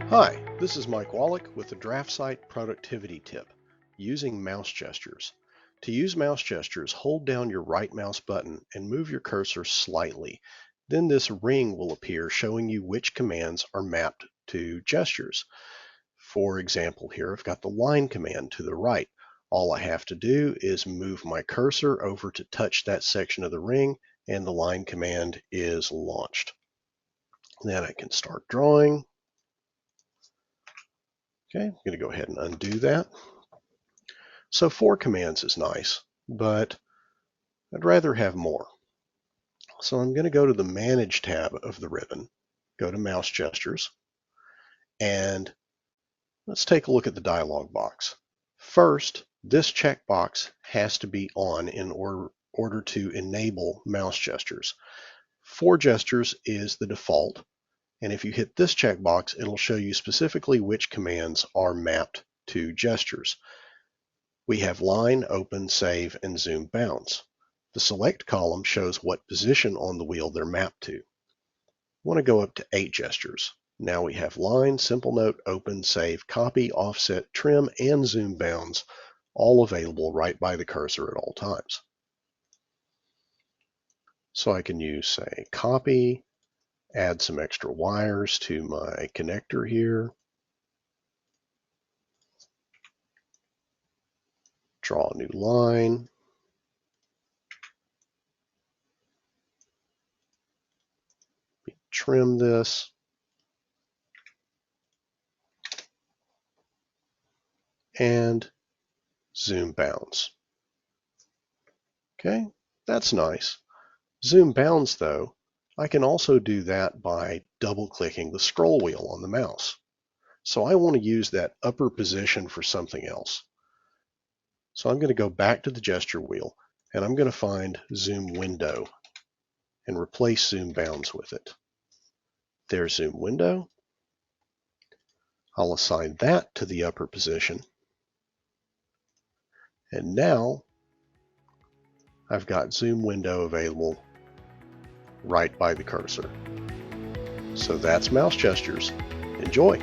Hi, this is Mike Wallach with the Draftsight productivity tip, using mouse gestures. To use mouse gestures, hold down your right mouse button and move your cursor slightly. Then this ring will appear showing you which commands are mapped to gestures. For example, here I've got the line command to the right. All I have to do is move my cursor over to touch that section of the ring and the line command is launched. Then I can start drawing. Okay, I'm going to go ahead and undo that. So 4 commands is nice, but I'd rather have more. So I'm going to go to the Manage tab of the ribbon, go to Mouse Gestures, and let's take a look at the dialog box. First, this checkbox has to be on in order to enable mouse gestures. 4 gestures is the default, and if you hit this checkbox, it'll show you specifically which commands are mapped to gestures. We have line, open, save, and zoom bounds. The select column shows what position on the wheel they're mapped to. I want to go up to 8 gestures. Now we have line, simple note, open, save, copy, offset, trim, and zoom bounds all available right by the cursor at all times. So I can use, say, copy, add some extra wires to my connector here, draw a new line, trim this, and zoom bounds. Okay, that's nice. Zoom bounds, though, I can also do that by double-clicking the scroll wheel on the mouse. So I want to use that upper position for something else. So I'm going to go back to the gesture wheel, and I'm going to find Zoom Window and replace Zoom Bounds with it. There's Zoom Window. I'll assign that to the upper position. And now I've got Zoom Window available right by the cursor. So that's mouse gestures. Enjoy!